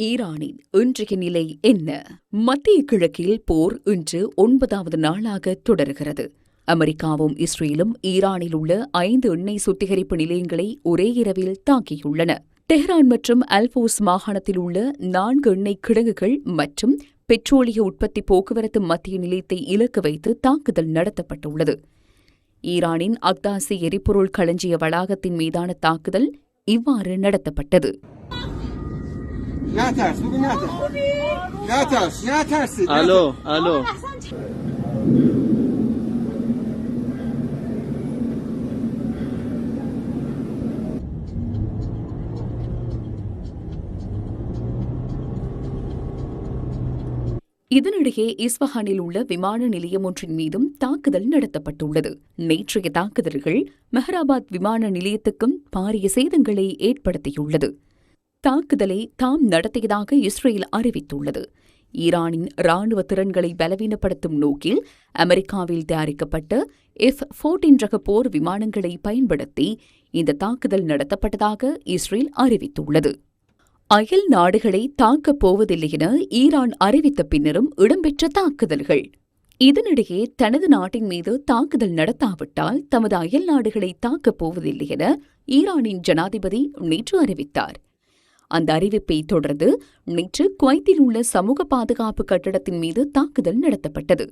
ஈரானின் இன்றைய நிலை என்ன? மத்திய கிழக்கில் போர் இன்று 9வது நாளாக தொடர்கிறது. அமெரிக்காவும் இஸ்ரேலும் ஈரானில் உள்ள 5 எண்ணெய் சுத்திகரிப்பு நிலையங்களை ஒரே இரவில் தாக்கியுள்ளன. டெஹ்ரான் மற்றும் அல்போஸ் மாகாணத்தில் உள்ள 4 எண்ணெய் கிடங்குகள் மற்றும் பெட்ரோலிய உற்பத்தி போக்குவரத்து மத்திய நிலையத்தை இலக்கு வைத்து தாக்குதல் நடத்தப்பட்டுள்ளது. ஈரானின் அக்தாசி எரிபொருள் களஞ்சிய வளாகத்தின் மீதான தாக்குதல் இவ்வாறு நடத்தப்பட்டது. இதனிடையே இஸ்பஹானில் உள்ள விமான நிலையம் ஒன்றின் மீதும் தாக்குதல் நடத்தப்பட்டுள்ளது. நேற்றைய தாக்குதல்கள் மெஹ்ராபாத் விமான நிலையத்துக்கும் பாரிய சேதங்களை ஏற்படுத்தியுள்ளது. தாக்குதலை தாம் நடத்தியதாக இஸ்ரேல் அறிவித்துள்ளது. ஈரானின் ராணுவ திறன்களை பலவீனப்படுத்தும் நோக்கில் அமெரிக்காவில் தயாரிக்கப்பட்ட F-14 ரக போர் விமானங்களை பயன்படுத்தி இந்த தாக்குதல் நடத்தப்பட்டதாக இஸ்ரேல் அறிவித்துள்ளது. அயல் நாடுகளை தாக்கப் போவதில்லை என ஈரான் அறிவித்த பின்னரும் இடம்பெற்ற தாக்குதல்கள். இதனிடையே தனது நாட்டின் மீது தாக்குதல் நடத்தாவிட்டால் தமது அயல் நாடுகளை தாக்கப் போவதில்லை என ஈரானின் ஜனாதிபதி நேற்று அறிவித்தார். அந்த அறிவிப்பை தொடர்ந்து நேற்று குவைத்தில் உள்ள சமூக பாதுகாப்பு கட்டடத்தின் மீது தாக்குதல் நடத்தப்பட்டது.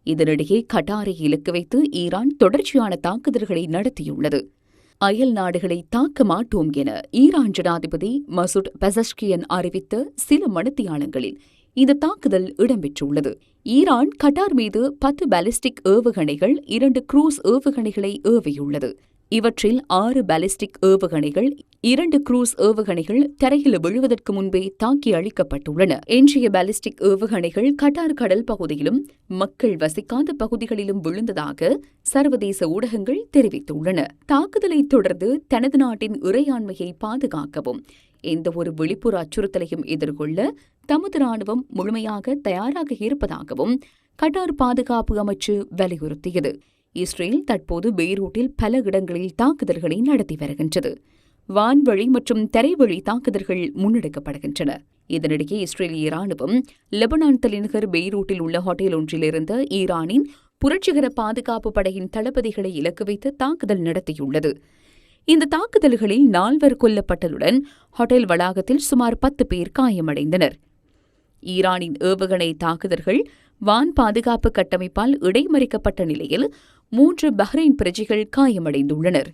இதனிடையே கட்டாரை இலக்கு வைத்து ஈரான் தொடர்ச்சியான தாக்குதல்களை நடத்தியுள்ளது. அயல் நாடுகளை தாக்க மாட்டோம் என ஈரான் ஜனாதிபதி மசூட் பெசஷ்கியன் அறிவித்த சில மணித்தியாலங்களில் இந்த தாக்குதல் இடம்பெற்றுள்ளது. ஈரான் கட்டார் மீது 10 பாலிஸ்டிக் ஏவுகணைகள், 2 குரூஸ் ஏவுகணைகளை ஏவியுள்ளது. இவற்றில் 6 பாலிஸ்டிக் ஏவுகணைகள், 2 குரூஸ் ஏவுகணைகள் தரையில் விழுவதற்கு முன்பே தாக்கி அழிக்கப்பட்டுள்ளன. எஞ்சிய பாலிஸ்டிக் ஏவுகணைகள் கட்டார் கடல் பகுதியிலும் மக்கள் வசிக்காத பகுதிகளிலும் விழுந்ததாக சர்வதேச ஊடகங்கள் தெரிவித்துள்ளன. தாக்குதலை தொடர்ந்து தனது நாட்டின் இறையாண்மையை பாதுகாக்கவும் எந்தவொரு வெளிப்புற அச்சுறுத்தலையும் எதிர்கொள்ள தமது ராணுவம் முழுமையாக தயாராக இருப்பதாகவும் கட்டார் பாதுகாப்பு அமைச்சு வலியுறுத்தியது. இஸ்ரேல் தற்போது பெய்ரூட்டில் பல இடங்களில் தாக்குதல்களை நடத்தி வருகின்றது. வான்வழி மற்றும் தரைவழி தாக்குதல்கள் முன்னெடுக்கப்படுகின்றன. இதனிடையே இஸ்ரேலிய ராணுவம் லெபனான் தலைநகர் பெய்ரூட்டில் உள்ள ஹோட்டல் ஒன்றிலிருந்த ஈரானின் புரட்சிகர பாதுகாப்பு படையின் தளபதிகளை இலக்கு வைத்து தாக்குதல் நடத்தியுள்ளது. இந்த தாக்குதல்களில் 4 கொல்லப்பட்டதுடன் ஹோட்டல் வளாகத்தில் சுமார் 10 பேர் காயமடைந்தனர். ஈரானின் ஏவுகணை தாக்குதல்கள் வான் பாதுகாப்பு கட்டமைப்பால் இடைமறிக்கப்பட்ட நிலையில் 3 பஹ்ரைன் பிரஜைகள் காயமடைந்துள்ளனர்.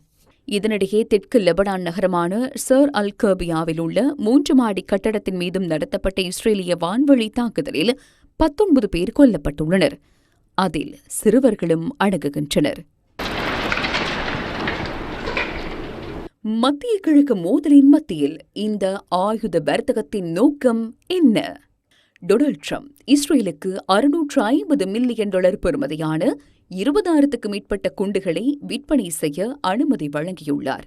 இதனிடையே தெற்கு லெபனான் நகரமான சர் அல் கர்பியாவில் உள்ள 3 மாடி கட்டடத்தின் மீதும் நடத்தப்பட்ட இஸ்ரேலிய வான்வழி தாக்குதலில் 19 பேர் கொல்லப்பட்டுள்ளனர். அதில் சிறுவர்களும் அடங்குகின்றனர். மத்திய கிழக்கு மோதலின் மத்தியில் இந்த ஆயுத வர்த்தகத்தின் நோக்கம் என்ன? டொனால்ட் ட்ரம்ப் இஸ்ரேலுக்கு $650 மில்லியன் பெறுமதியான 20,000க்கும் மேற்பட்ட குண்டுகளை விற்பனை செய்ய அனுமதி வழங்கியுள்ளார்.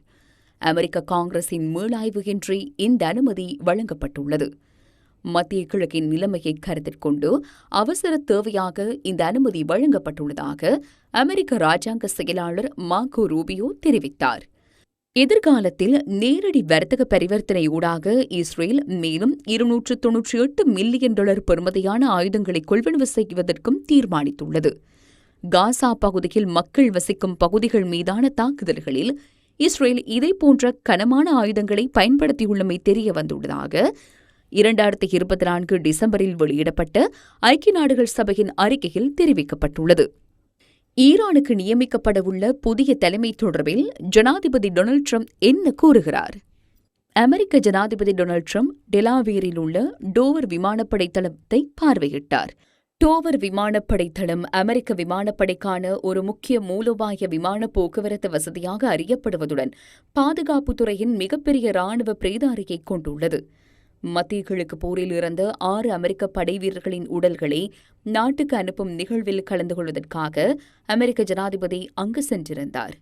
அமெரிக்க காங்கிரசின் மீளாய்வு இன்றி இந்த அனுமதி வழங்கப்பட்டுள்ளது. மத்திய கிழக்கின் நிலைமையை கருத்தில் கொண்டு அவசர தேவையாக இந்த அனுமதி வழங்கப்பட்டுள்ளதாக அமெரிக்க ராஜாங்க செயலாளர் மார்கோ ரூபியோ தெரிவித்தார். எதிர்காலத்தில் நேரடி வர்த்தக பரிவர்த்தனையூடாக இஸ்ரேல் மேலும் $298 மில்லியன் பெறுமதியான ஆயுதங்களை கொள்வனவு செய்வதற்கும் தீர்மானித்துள்ளது. காசா பகுதியில் மக்கள் வசிக்கும் பகுதிகள் மீதான தாக்குதல்களில் இஸ்ரேல் இதேபோன்ற கனமான ஆயுதங்களை பயன்படுத்தியுள்ளமை தெரிய வந்துள்ளதாக 2024 டிசம்பரில் வெளியிடப்பட்ட ஐக்கிய நாடுகள் சபையின் அறிக்கையில் தெரிவிக்கப்பட்டுள்ளது. ஈரானுக்கு நியமிக்கப்படவுள்ள புதிய தலைமை தொடர்பில் ஜனாதிபதி டொனால்ட் ட்ரம்ப் என்ன கூறுகிறார்? அமெரிக்க ஜனாதிபதி டொனால்ட் ட்ரம்ப் டெலாவேரில் உள்ள டோவர் விமானப்படை தளத்தை பார்வையிட்டார். டோவர் விமானப்படை தளம் அமெரிக்க விமானப்படைக்கான ஒரு முக்கிய மூலோபாய விமான போக்குவரத்து வசதியாக அறியப்படுவதுடன் பாதுகாப்புத் துறையின் மிகப்பெரிய ராணுவ பிரேதாரியை கொண்டுள்ளது. மத்திய கிழக்கு போரில் இறந்த 6 அமெரிக்க படை வீரர்களின் உடல்களை நாட்டுக்கு அனுப்பும் நிகழ்வில் கலந்து கொள்வதற்காக அமெரிக்க ஜனாதிபதி அங்கு சென்றிருந்தார்.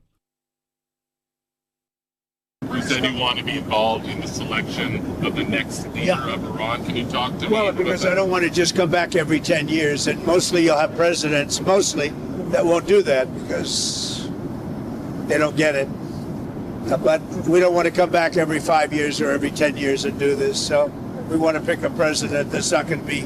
You said you want to be involved in the selection of the next leader of Iran. Can you talk to me? Well, because I don't want to just come back every 10 years, and mostly you'll have presidents, that won't do that because they don't get it. But we don't want to come back every 5 years or every 10 years and do this. So we want to pick a president that's not going to be